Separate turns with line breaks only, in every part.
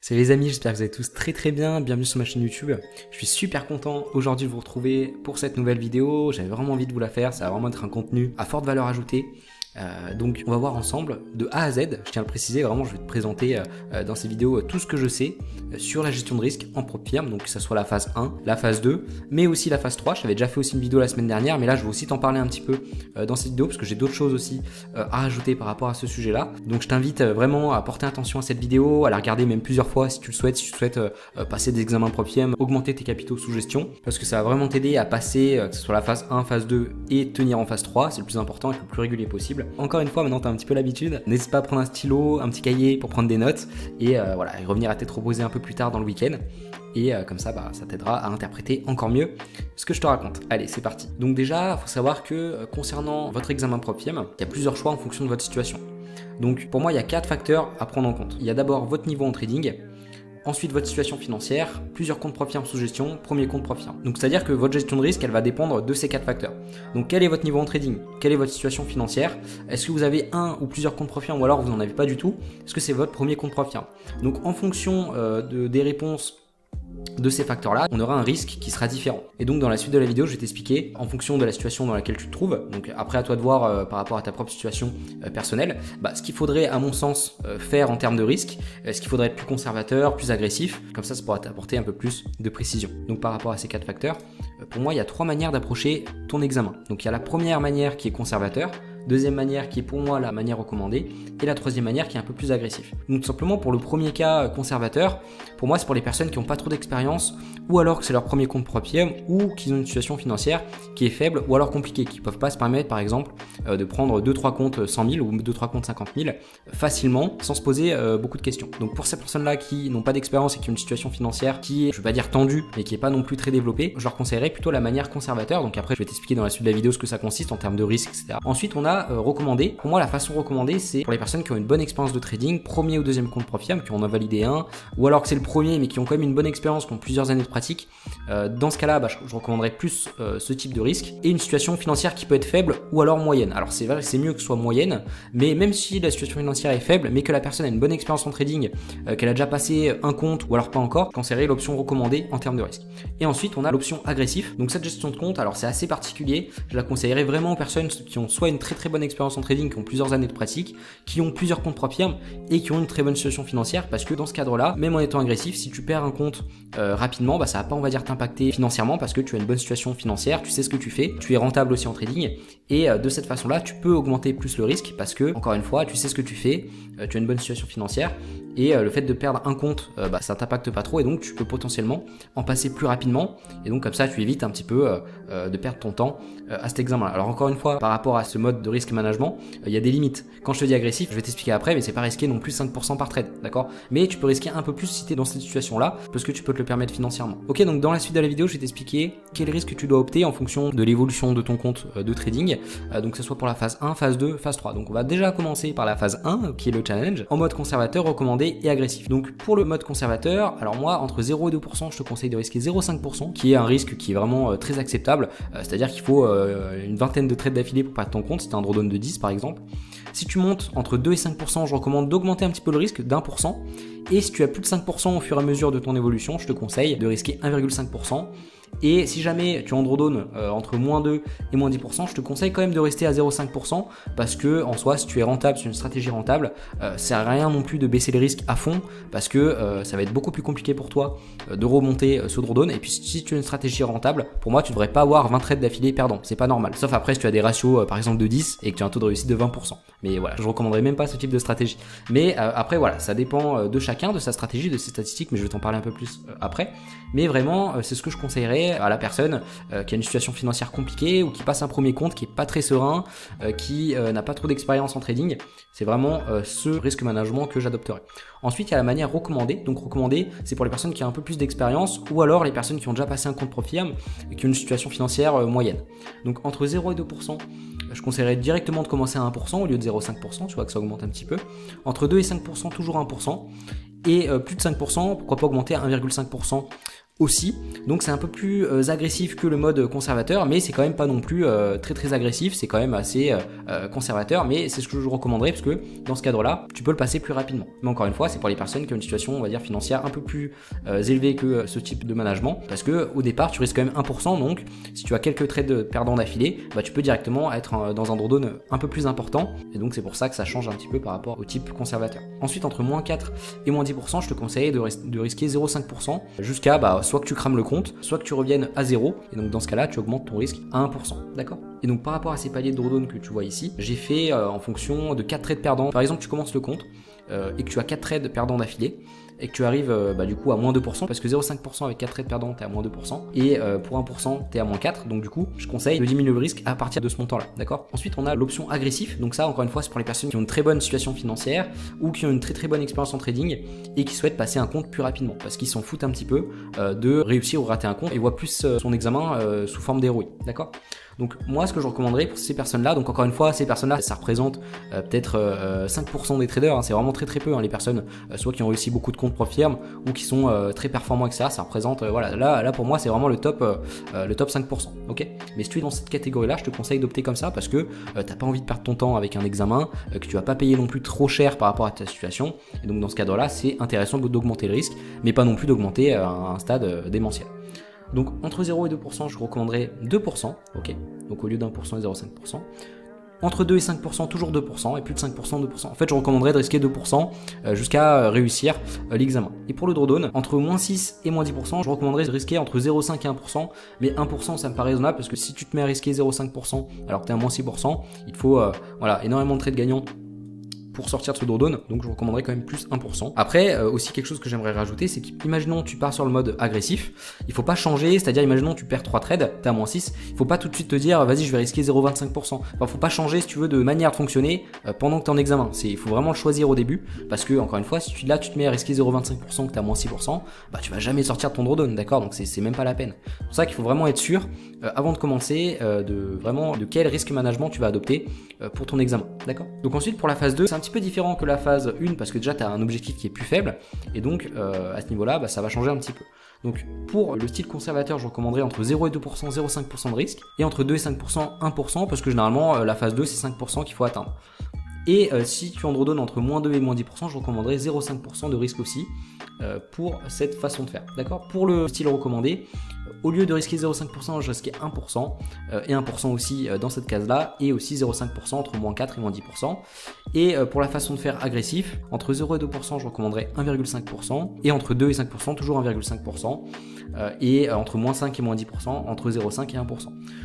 Salut les amis, j'espère que vous allez tous très bien, bienvenue sur ma chaîne YouTube. Je suis super content aujourd'hui de vous retrouver pour cette nouvelle vidéo, j'avais vraiment envie de vous la faire, ça va vraiment être un contenu à forte valeur ajoutée. Donc on va voir ensemble de A à Z, je tiens à le préciser, vraiment je vais te présenter dans ces vidéos tout ce que je sais sur la gestion de risque en propre firme, donc que ce soit la phase 1, la phase 2, mais aussi la phase 3, je t'avais déjà fait aussi une vidéo la semaine dernière, mais là je vais aussi t'en parler un petit peu dans cette vidéo parce que j'ai d'autres choses aussi à rajouter par rapport à ce sujet là. Donc je t'invite vraiment à porter attention à cette vidéo, à la regarder même plusieurs fois si tu le souhaites, si tu souhaites passer des examens propre firme, augmenter tes capitaux sous gestion, parce que ça va vraiment t'aider à passer que ce soit la phase 1, phase 2 et tenir en phase 3, c'est le plus important et le plus régulier possible. Encore une fois, maintenant tu as un petit peu l'habitude, n'hésite pas à prendre un stylo, un petit cahier pour prendre des notes et voilà, et revenir à tête reposée un peu plus tard dans le week-end. Et comme ça, ça t'aidera à interpréter encore mieux ce que je te raconte. Allez, c'est parti. Donc déjà, il faut savoir que concernant votre examen propre firme, il y a plusieurs choix en fonction de votre situation. Donc pour moi, il y a 4 facteurs à prendre en compte. Il y a d'abord votre niveau en trading, ensuite votre situation financière, plusieurs comptes propre firme sous gestion, premier compte propre firme. Donc c'est-à-dire que votre gestion de risque, elle va dépendre de ces 4 facteurs. Donc quel est votre niveau en trading? Quelle est votre situation financière? Est-ce que vous avez un ou plusieurs comptes propre firme ou alors vous n'en avez pas du tout? Est-ce que c'est votre premier compte propre firme? Donc en fonction des réponses de ces facteurs-là, on aura un risque qui sera différent. Et donc dans la suite de la vidéo, je vais t'expliquer en fonction de la situation dans laquelle tu te trouves, donc après à toi de voir par rapport à ta propre situation personnelle, ce qu'il faudrait à mon sens faire en termes de risque, ce qu'il faudrait être plus conservateur, plus agressif, comme ça pourra t'apporter un peu plus de précision. Donc par rapport à ces 4 facteurs, pour moi il y a 3 manières d'approcher ton examen. Donc il y a la première manière qui est conservateur, deuxième manière qui est pour moi la manière recommandée et la troisième manière qui est un peu plus agressive. Donc tout simplement pour le premier cas conservateur, pour moi c'est pour les personnes qui n'ont pas trop d'expérience ou alors que c'est leur premier compte propre firme ou qu'ils ont une situation financière qui est faible ou alors compliquée, qui ne peuvent pas se permettre par exemple de prendre 2-3 comptes 100 000 ou 2-3 comptes 50 000 facilement sans se poser beaucoup de questions. Donc pour ces personnes-là qui n'ont pas d'expérience et qui ont une situation financière qui est, je ne vais pas dire tendue, mais qui n'est pas non plus très développée, je leur conseillerais plutôt la manière conservateur. Donc après je vais t'expliquer dans la suite de la vidéo ce que ça consiste en termes de risque, etc. Ensuite on a recommandé. Pour moi la façon recommandée c'est pour les personnes qui ont une bonne expérience de trading, premier ou deuxième compte propre firme, qui en ont validé un, ou alors que c'est le premier mais qui ont quand même une bonne expérience, qui ont plusieurs années de pratique. Dans ce cas-là, je recommanderais plus ce type de risque et une situation financière qui peut être faible ou alors moyenne. Alors c'est vrai que c'est mieux que ce soit moyenne, mais même si la situation financière est faible, mais que la personne a une bonne expérience en trading, qu'elle a déjà passé un compte ou alors pas encore, je conseillerais l'option recommandée en termes de risque. Et ensuite on a l'option agressif. Donc cette gestion de compte, alors c'est assez particulier, je la conseillerais vraiment aux personnes qui ont soit une très bonne expérience en trading, qui ont plusieurs années de pratique, qui ont plusieurs comptes propre firme et qui ont une très bonne situation financière, parce que dans ce cadre-là, même en étant agressif, si tu perds un compte rapidement, ça va pas, on va dire, t'impacter financièrement parce que tu as une bonne situation financière, tu sais ce que tu fais, tu es rentable aussi en trading et de cette façon-là, tu peux augmenter plus le risque parce que, encore une fois, tu sais ce que tu fais, tu as une bonne situation financière et le fait de perdre un compte, ça t'impacte pas trop et donc tu peux potentiellement en passer plus rapidement et donc comme ça, tu évites un petit peu de perdre ton temps à cet examen-là. Alors encore une fois, par rapport à ce mode de risque management, il y a des limites. Quand je te dis agressif, je vais t'expliquer après, mais c'est pas risqué non plus 5% par trade, d'accord? Mais tu peux risquer un peu plus si tu es dans cette situation-là, parce que tu peux te le permettre financièrement. Ok, donc dans la suite de la vidéo, je vais t'expliquer quel risque tu dois opter en fonction de l'évolution de ton compte de trading, donc que ce soit pour la phase 1, phase 2, phase 3. Donc on va déjà commencer par la phase 1, qui est le challenge, en mode conservateur, recommandé et agressif. Donc pour le mode conservateur, alors moi, entre 0 et 2%, je te conseille de risquer 0,5%, qui est un risque qui est vraiment très acceptable, c'est-à-dire qu'il faut une vingtaine de trades d'affilée pour perdre ton compte, si tu as un drawdown de 10 par exemple. Si tu montes entre 2 et 5%, je recommande d'augmenter un petit peu le risque d'1%. Et si tu as plus de 5% au fur et à mesure de ton évolution, je te conseille de risquer 1,5%. Et si jamais tu en drawdown entre moins 2 et moins 10%, je te conseille quand même de rester à 0,5% parce que en soi, si tu es rentable sur une stratégie rentable, ça sert à rien non plus de baisser les risques à fond parce que ça va être beaucoup plus compliqué pour toi de remonter ce drawdown. Et puis si tu as une stratégie rentable, pour moi, tu ne devrais pas avoir 20 trades d'affilée perdants. C'est pas normal. Sauf après si tu as des ratios par exemple de 10 et que tu as un taux de réussite de 20%. Mais voilà, je recommanderais même pas ce type de stratégie. Mais après voilà, ça dépend de chacun, de sa stratégie, de ses statistiques, mais je vais t'en parler un peu plus après. Mais vraiment, c'est ce que je conseillerais à la personne qui a une situation financière compliquée ou qui passe un premier compte qui est pas très serein, qui n'a pas trop d'expérience en trading. C'est vraiment ce risque management que j'adopterai. Ensuite, il y a la manière recommandée. Donc recommandée, c'est pour les personnes qui ont un peu plus d'expérience ou alors les personnes qui ont déjà passé un compte propre firme et qui ont une situation financière moyenne. Donc entre 0 et 2%, je conseillerais directement de commencer à 1% au lieu de 0,5%, tu vois que ça augmente un petit peu. Entre 2 et 5%, toujours 1%. Et plus de 5%, pourquoi pas augmenter à 1,5% aussi. Donc c'est un peu plus agressif que le mode conservateur, mais c'est quand même pas non plus très agressif, c'est quand même assez conservateur, mais c'est ce que je vous recommanderais parce que dans ce cadre-là, tu peux le passer plus rapidement. Mais encore une fois, c'est pour les personnes qui ont une situation, on va dire, financière un peu plus élevée que ce type de management, parce que au départ, tu risques quand même 1%, donc si tu as quelques trades perdants d'affilée, bah, tu peux directement être dans un drawdown un peu plus important, et donc c'est pour ça que ça change un petit peu par rapport au type conservateur. Ensuite, entre moins 4 et moins 10%, je te conseille de risquer 0,5% jusqu'à soit que tu crames le compte, soit que tu reviennes à 0, et donc dans ce cas-là, tu augmentes ton risque à 1%, d'accord? Et donc par rapport à ces paliers de drawdown que tu vois ici, j'ai fait en fonction de 4 trades perdants. Par exemple, tu commences le compte et que tu as 4 trades perdants d'affilée, et que tu arrives du coup à moins 2%, parce que 0,5% avec 4 trades perdants, tu es à moins 2%, et pour 1%, tu es à moins 4, donc du coup, je conseille de diminuer le risque à partir de ce montant-là, d'accord? Ensuite, on a l'option agressif, donc ça, encore une fois, c'est pour les personnes qui ont une très bonne situation financière, ou qui ont une très bonne expérience en trading, et qui souhaitent passer un compte plus rapidement, parce qu'ils s'en foutent un petit peu de réussir ou rater un compte, et voient plus son examen sous forme d'ROI, d'accord? Donc moi, ce que je recommanderais pour ces personnes-là, donc encore une fois, ces personnes-là, ça représente peut-être 5% des traders, hein, c'est vraiment très peu, hein, les personnes soit qui ont réussi beaucoup de comptes Profirm ou qui sont très performants, etc. Ça représente, voilà, là pour moi, c'est vraiment le top 5%, ok? Mais si tu es dans cette catégorie-là, je te conseille d'opter comme ça parce que t'as pas envie de perdre ton temps avec un examen, que tu vas pas payer non plus trop cher par rapport à ta situation, et donc dans ce cadre-là, c'est intéressant d'augmenter le risque, mais pas non plus d'augmenter à un stade démentiel. Donc entre 0 et 2%, je recommanderais 2%, ok? Donc au lieu d'1% et 0,5%. Entre 2 et 5%, toujours 2%, et plus de 5%, 2%. En fait, je recommanderais de risquer 2% jusqu'à réussir l'examen. Et pour le drawdown, entre moins 6 et moins 10%, je recommanderais de risquer entre 0,5 et 1%, mais 1% ça me paraît raisonnable, parce que si tu te mets à risquer 0,5% alors que tu es à moins 6%, il faut voilà, énormément de trades gagnants pour sortir de ce drawdown, donc je recommanderais quand même plus 1%. Après, aussi quelque chose que j'aimerais rajouter, c'est qu'imaginons tu pars sur le mode agressif, il faut pas changer, c'est-à-dire imaginons tu perds 3 trades, t'es à moins 6, il faut pas tout de suite te dire vas-y je vais risquer 0,25%. Enfin, faut pas changer si tu veux de manière de fonctionner pendant que tu es en examen. Il faut vraiment le choisir au début, parce que encore une fois, si tu te mets à risquer 0,25% que tu as moins 6%, bah tu vas jamais sortir de ton drawdown, d'accord? Donc c'est même pas la peine. C'est pour ça qu'il faut vraiment être sûr avant de commencer de quel risque management tu vas adopter pour ton examen, d'accord? Donc ensuite pour la phase 2, c'est un petit peu différent que la phase 1 parce que déjà tu as un objectif qui est plus faible, et donc à ce niveau-là, bah, ça va changer un petit peu. Donc pour le style conservateur, je recommanderais entre 0 et 2%, 0,5% de risque, et entre 2 et 5%, 1%, parce que généralement la phase 2 c'est 5% qu'il faut atteindre. Et si tu en redonnes entre moins 2 et moins 10%, je recommanderais 0,5% de risque aussi pour cette façon de faire. D'accord? Pour le style recommandé, au lieu de risquer 0,5%, je risquais 1% et 1% aussi dans cette case-là, et aussi 0,5% entre moins 4 et moins 10%. Et pour la façon de faire agressif, entre 0 et 2%, je recommanderais 1,5%, et entre 2 et 5%, toujours 1,5%, et entre moins 5 et moins 10%, entre 0,5 et 1%.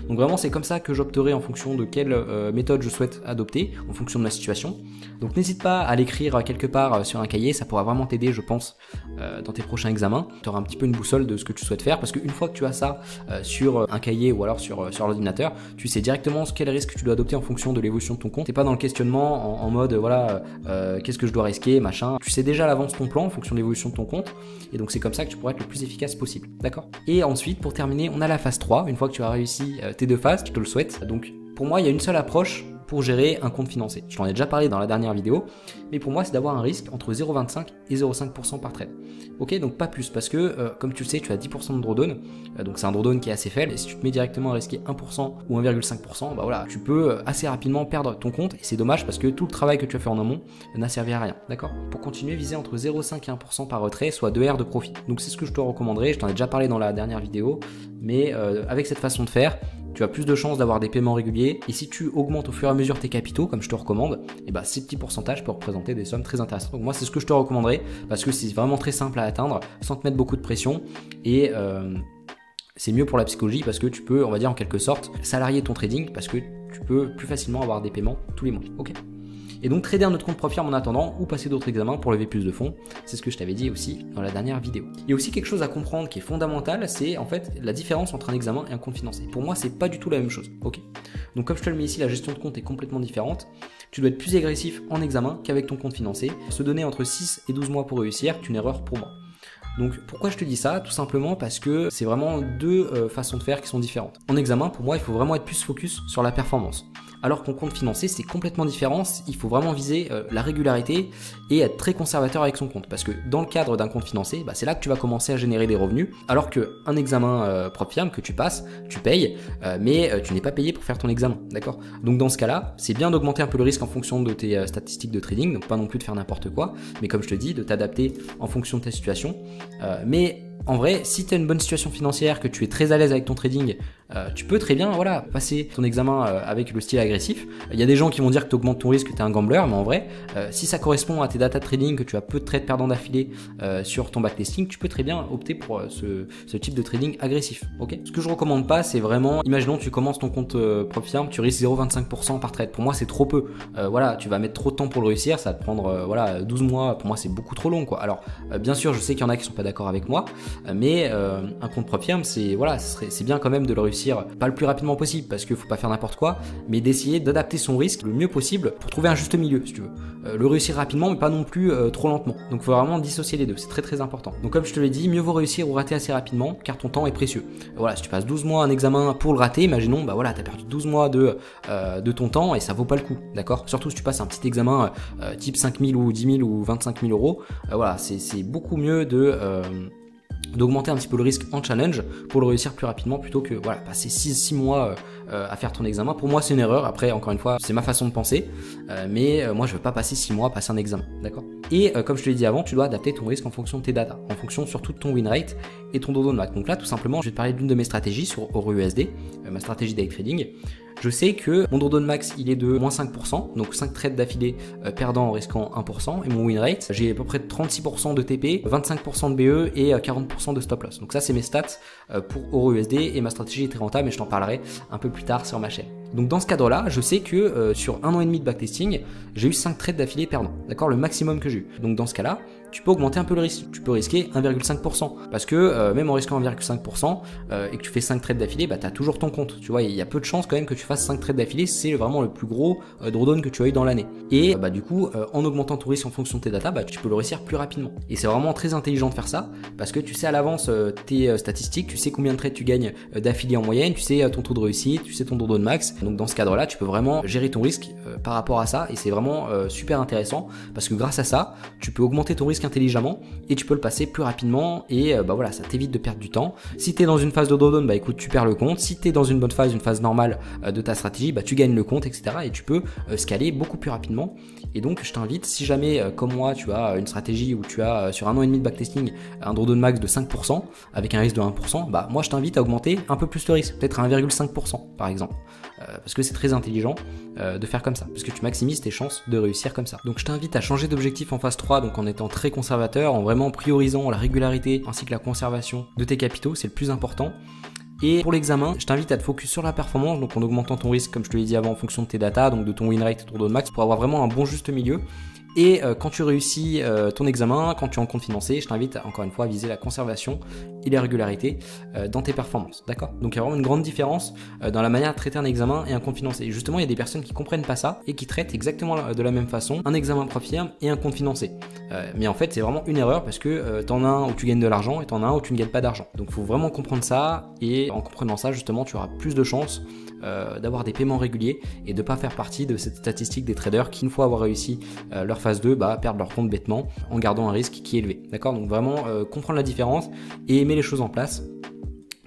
Donc vraiment, c'est comme ça que j'opterai en fonction de quelle méthode je souhaite adopter, en fonction de ma situation. Donc n'hésite pas à l'écrire quelque part sur un cahier, ça pourra vraiment t'aider, je pense, dans tes prochains examens. Tu auras un petit peu une boussole de ce que tu souhaites faire, parce qu'une fois que tu as ça sur un cahier ou alors sur l'ordinateur, tu sais directement quel risque tu dois adopter en fonction de l'évolution de ton compte. T'es pas dans le questionnement en mode voilà, qu'est-ce que je dois risquer, machin. Tu sais déjà à l'avance ton plan en fonction de l'évolution de ton compte, et donc c'est comme ça que tu pourras être le plus efficace possible, d'accord? Et ensuite, pour terminer, on a la phase 3, une fois que tu as réussi tes deux phases, je te le souhaite. Donc pour moi, il y a une seule approche pour gérer un compte financé. Je t'en ai déjà parlé dans la dernière vidéo, mais pour moi, c'est d'avoir un risque entre 0,25 et 0,5% par trade. Ok, donc pas plus, parce que comme tu le sais, tu as 10% de drawdown, donc c'est un drawdown qui est assez faible, et si tu te mets directement à risquer 1% ou 1,5%, bah voilà, tu peux assez rapidement perdre ton compte, et c'est dommage parce que tout le travail que tu as fait en amont n'a servi à rien, d'accord? Pour continuer, viser entre 0,5 et 1% par retrait, soit 2 R de profit. Donc c'est ce que je te recommanderais, je t'en ai déjà parlé dans la dernière vidéo, mais avec cette façon de faire, tu as plus de chances d'avoir des paiements réguliers, et si tu augmentes au fur et à mesure tes capitaux, comme je te recommande, et bah ces petits pourcentages peuvent représenter des sommes très intéressantes. Donc moi c'est ce que je te recommanderais, parce que c'est vraiment très simple à atteindre, sans te mettre beaucoup de pression, et c'est mieux pour la psychologie, parce que tu peux, on va dire en quelque sorte, salarier ton trading, parce que tu peux plus facilement avoir des paiements tous les mois, ok? Et donc trader un autre compte Profirm en attendant, ou passer d'autres examens pour lever plus de fonds, c'est ce que je t'avais dit aussi dans la dernière vidéo. Il y a aussi quelque chose à comprendre qui est fondamental, c'est en fait la différence entre un examen et un compte financé. Pour moi, c'est pas du tout la même chose, ok? Donc comme je te le mets ici, la gestion de compte est complètement différente. Tu dois être plus agressif en examen qu'avec ton compte financé. Se donner entre 6 et 12 mois pour réussir est une erreur pour moi. Donc pourquoi je te dis ça? Tout simplement parce que c'est vraiment deux façons de faire qui sont différentes. En examen, pour moi, il faut vraiment être plus focus sur la performance. Alors qu'en compte financé, c'est complètement différent. Il faut vraiment viser la régularité et être très conservateur avec son compte. Parce que dans le cadre d'un compte financé, c'est là que tu vas commencer à générer des revenus. Alors qu'un examen propre firme que tu passes, tu payes, mais tu n'es pas payé pour faire ton examen. D'accord? Donc dans ce cas-là, c'est bien d'augmenter un peu le risque en fonction de tes statistiques de trading. Donc pas non plus de faire n'importe quoi, mais comme je te dis, de t'adapter en fonction de ta situation. Mais en vrai, si tu as une bonne situation financière, que tu es très à l'aise avec ton trading, tu peux très bien passer ton examen avec le style agressif. Il y a des gens qui vont dire que tu augmentes ton risque, que tu es un gambler, mais en vrai, si ça correspond à tes data trading, que tu as peu de trades perdants d'affilée sur ton backtesting, tu peux très bien opter pour ce type de trading agressif. Okay, ce que je recommande pas, c'est vraiment, imaginons tu commences ton compte propre firme, tu risques 0,25% par trade. Pour moi, c'est trop peu. Tu vas mettre trop de temps pour le réussir, ça va te prendre 12 mois. Pour moi, c'est beaucoup trop long, quoi. Alors, bien sûr, je sais qu'il y en a qui sont pas d'accord avec moi, mais un compte propre firme, c'est bien quand même de le réussir, pas le plus rapidement possible, parce qu'il faut pas faire n'importe quoi, mais d'essayer d'adapter son risque le mieux possible pour trouver un juste milieu, si tu veux. Le réussir rapidement, mais pas non plus trop lentement. Donc, il faut vraiment dissocier les deux, c'est très très important. Donc, comme je te l'ai dit, mieux vaut réussir ou rater assez rapidement, car ton temps est précieux. Si tu passes 12 mois un examen pour le rater, imaginons, t'as perdu 12 mois de ton temps et ça vaut pas le coup, d'accord? Surtout si tu passes un petit examen type 5 000 ou 10 000 ou 25 000 euros, c'est beaucoup mieux d'augmenter un petit peu le risque en challenge pour le réussir plus rapidement plutôt que passer 6 mois à faire ton examen. Pour moi, c'est une erreur. Après, encore une fois, c'est ma façon de penser, mais moi, je veux pas passer 6 mois à passer un examen, d'accord? Et comme je te l'ai dit avant, tu dois adapter ton risque en fonction de tes datas, en fonction surtout de ton win rate et ton dodo de max. Donc là, tout simplement, je vais te parler d'une de mes stratégies sur EURUSD, ma stratégie day trading. Je sais que mon drawdown max il est de moins 5%, donc 5 trades d'affilée perdant en risquant 1%, et mon win rate, j'ai à peu près 36% de TP, 25% de BE et 40% de stop loss. Donc ça c'est mes stats pour EURUSD et ma stratégie est très rentable, mais je t'en parlerai un peu plus tard sur ma chaîne. Donc dans ce cadre-là, je sais que sur 1 an et demi de backtesting, j'ai eu 5 trades d'affilée perdants, d'accord, le maximum que j'ai eu. Donc dans ce cas-là, tu peux augmenter un peu le risque, tu peux risquer 1,5%, parce que même en risquant 1,5% et que tu fais 5 trades d'affilée, tu as toujours ton compte, tu vois, il y a peu de chances quand même que tu fasses 5 trades d'affilée, c'est vraiment le plus gros drawdown que tu as eu dans l'année. Et du coup, en augmentant ton risque en fonction de tes datas, tu peux le réussir plus rapidement. Et c'est vraiment très intelligent de faire ça, parce que tu sais à l'avance tes statistiques, tu sais combien de trades tu gagnes d'affilée en moyenne, tu sais ton taux de réussite, tu sais ton drawdown max. Donc dans ce cadre-là, tu peux vraiment gérer ton risque par rapport à ça, et c'est vraiment super intéressant, parce que grâce à ça, tu peux augmenter ton risque intelligemment et tu peux le passer plus rapidement et ça t'évite de perdre du temps. Si tu es dans une phase de drawdown, écoute, tu perds le compte. Si tu es dans une bonne phase, une phase normale de ta stratégie, tu gagnes le compte, etc. Et tu peux scaler beaucoup plus rapidement. Et donc je t'invite, si jamais comme moi tu as une stratégie où tu as sur 1 an et demi de backtesting un drawdown max de 5% avec un risque de 1%, moi je t'invite à augmenter un peu plus le risque, peut-être à 1,5% par exemple, parce que c'est très intelligent de faire comme ça, parce que tu maximises tes chances de réussir comme ça. Donc je t'invite à changer d'objectif en phase 3, donc en étant très conservateur, en vraiment priorisant la régularité ainsi que la conservation de tes capitaux, c'est le plus important. Et pour l'examen, je t'invite à te focus sur la performance, donc en augmentant ton risque, comme je te l'ai dit avant, en fonction de tes datas, donc de ton win rate et ton drawdown max, pour avoir vraiment un bon juste milieu. Et quand tu réussis ton examen, quand tu es en compte financé, je t'invite encore une fois à viser la conservation et la régularité dans tes performances, d'accord? Donc il y a vraiment une grande différence dans la manière de traiter un examen et un compte financé. Et justement, il y a des personnes qui comprennent pas ça et qui traitent exactement de la même façon un examen propre firme et un compte financé. Mais en fait, c'est vraiment une erreur parce que t'en as un où tu gagnes de l'argent et t'en as un où tu ne gagnes pas d'argent. Donc il faut vraiment comprendre ça, et en comprenant ça, justement, tu auras plus de chances d'avoir des paiements réguliers et de ne pas faire partie de cette statistique des traders qui, une fois avoir réussi leur phase 2, perdent leur compte bêtement en gardant un risque qui est élevé. D'accord? Donc vraiment comprendre la différence et mettre les choses en place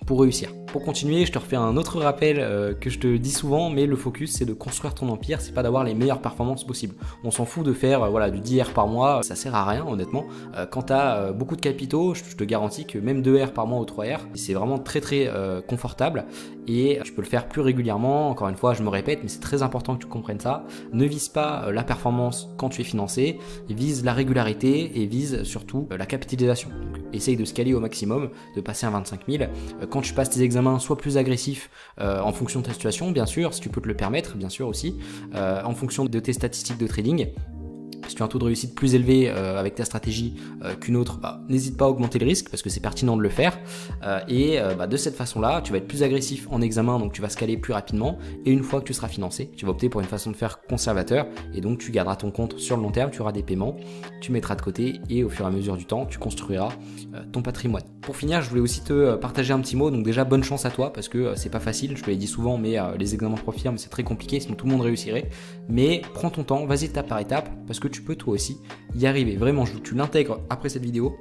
pour réussir. Pour continuer, je te refais un autre rappel que je te dis souvent, mais le focus c'est de construire ton empire, c'est pas d'avoir les meilleures performances possibles. On s'en fout de faire du 10 R par mois, ça sert à rien honnêtement. Quand tu as beaucoup de capitaux, je te garantis que même 2 R par mois ou 3 R, c'est vraiment très très confortable et tu peux le faire plus régulièrement. Encore une fois, je me répète, mais c'est très important que tu comprennes ça. Ne vise pas la performance quand tu es financé, vise la régularité et vise surtout la capitalisation. Donc, essaye de scaler au maximum, de passer à 25 000. Quand tu passes tes examens, sois plus agressif en fonction de ta situation, bien sûr, si tu peux te le permettre, bien sûr aussi, en fonction de tes statistiques de trading. Si tu as un taux de réussite plus élevé avec ta stratégie qu'une autre, n'hésite pas à augmenter le risque parce que c'est pertinent de le faire. De cette façon-là, tu vas être plus agressif en examen, donc tu vas scaler plus rapidement. Et une fois que tu seras financé, tu vas opter pour une façon de faire conservateur et donc tu garderas ton compte sur le long terme, tu auras des paiements, tu mettras de côté et au fur et à mesure du temps, tu construiras ton patrimoine. Pour finir, je voulais aussi te partager un petit mot. Donc déjà, bonne chance à toi parce que c'est pas facile, je te l'ai dit souvent, mais les examens de profirme, c'est très compliqué, sinon tout le monde réussirait. Mais prends ton temps, vas-y étape par étape parce que tu peux toi aussi y arriver. Vraiment, je veux que tu l'intègres après cette vidéo.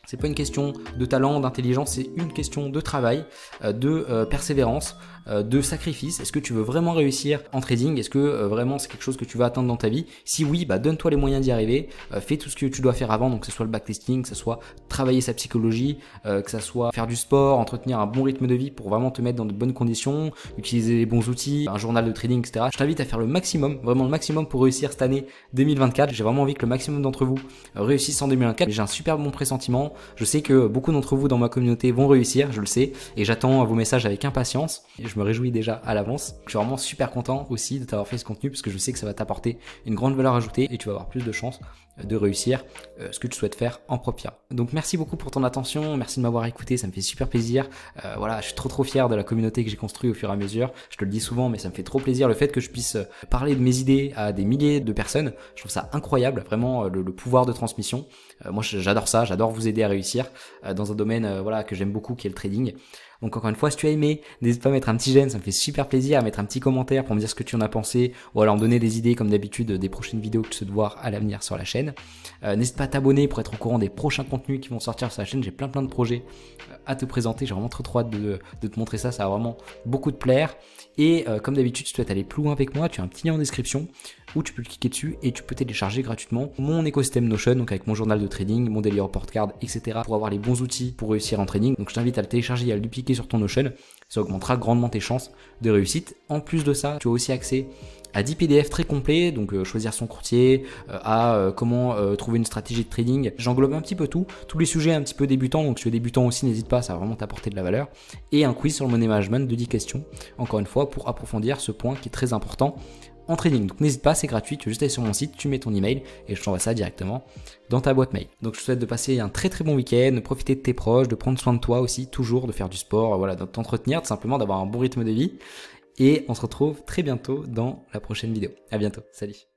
C'est pas une question de talent, d'intelligence, c'est une question de travail, de persévérance, de sacrifice. Est-ce que tu veux vraiment réussir en trading? Est-ce que vraiment c'est quelque chose que tu veux atteindre dans ta vie? Si oui, donne-toi les moyens d'y arriver. Fais tout ce que tu dois faire avant, donc que ce soit le backtesting, que ce soit travailler sa psychologie, que ce soit faire du sport, entretenir un bon rythme de vie pour vraiment te mettre dans de bonnes conditions, utiliser les bons outils, un journal de trading, etc. Je t'invite à faire le maximum, vraiment le maximum pour réussir cette année 2024. J'ai vraiment envie que le maximum d'entre vous réussissent en 2024. J'ai un super bon pressentiment. Je sais que beaucoup d'entre vous dans ma communauté vont réussir, je le sais, et j'attends vos messages avec impatience. Et je me réjouis déjà à l'avance. Je suis vraiment super content aussi de t'avoir fait ce contenu parce que je sais que ça va t'apporter une grande valeur ajoutée et tu vas avoir plus de chances de réussir ce que tu souhaites faire en propre. Donc merci beaucoup pour ton attention, merci de m'avoir écouté, ça me fait super plaisir. Voilà, je suis trop fier de la communauté que j'ai construite au fur et à mesure. Je te le dis souvent, mais ça me fait trop plaisir le fait que je puisse parler de mes idées à des milliers de personnes. Je trouve ça incroyable, vraiment le pouvoir de transmission. Moi j'adore ça, j'adore vous aider à réussir dans un domaine que j'aime beaucoup qui est le trading. Donc encore une fois, si tu as aimé, n'hésite pas à mettre un petit j'aime, ça me fait super plaisir, à mettre un petit commentaire pour me dire ce que tu en as pensé, ou alors me donner des idées comme d'habitude des prochaines vidéos que tu souhaites voir à l'avenir sur la chaîne. N'hésite pas à t'abonner pour être au courant des prochains contenus qui vont sortir sur la chaîne, j'ai plein de projets à te présenter, j'ai vraiment trop hâte de te montrer ça, ça va vraiment beaucoup te plaire. Et comme d'habitude, si tu souhaites aller plus loin avec moi, tu as un petit lien en description où tu peux cliquer dessus et tu peux télécharger gratuitement mon écosystème Notion, donc avec mon journal de trading, mon daily report card, etc. pour avoir les bons outils pour réussir en trading. Donc je t'invite à le télécharger et à le dupliquer sur ton Notion, ça augmentera grandement tes chances de réussite. En plus de ça, tu as aussi accès à 10 PDF très complets, donc choisir son courtier, comment trouver une stratégie de trading. J'englobe un petit peu tous les sujets un petit peu débutants, donc si tu es débutant aussi, n'hésite pas, ça va vraiment t'apporter de la valeur. Et un quiz sur le money management de 10 questions, encore une fois, pour approfondir ce point qui est très important en trading. Donc n'hésite pas, c'est gratuit, tu veux juste aller sur mon site, tu mets ton email et je t'envoie ça directement dans ta boîte mail. Donc je te souhaite de passer un très bon week-end, de profiter de tes proches, de prendre soin de toi aussi, toujours, de faire du sport, voilà, de t'entretenir, tout simplement, d'avoir un bon rythme de vie. Et on se retrouve très bientôt dans la prochaine vidéo. À bientôt, salut.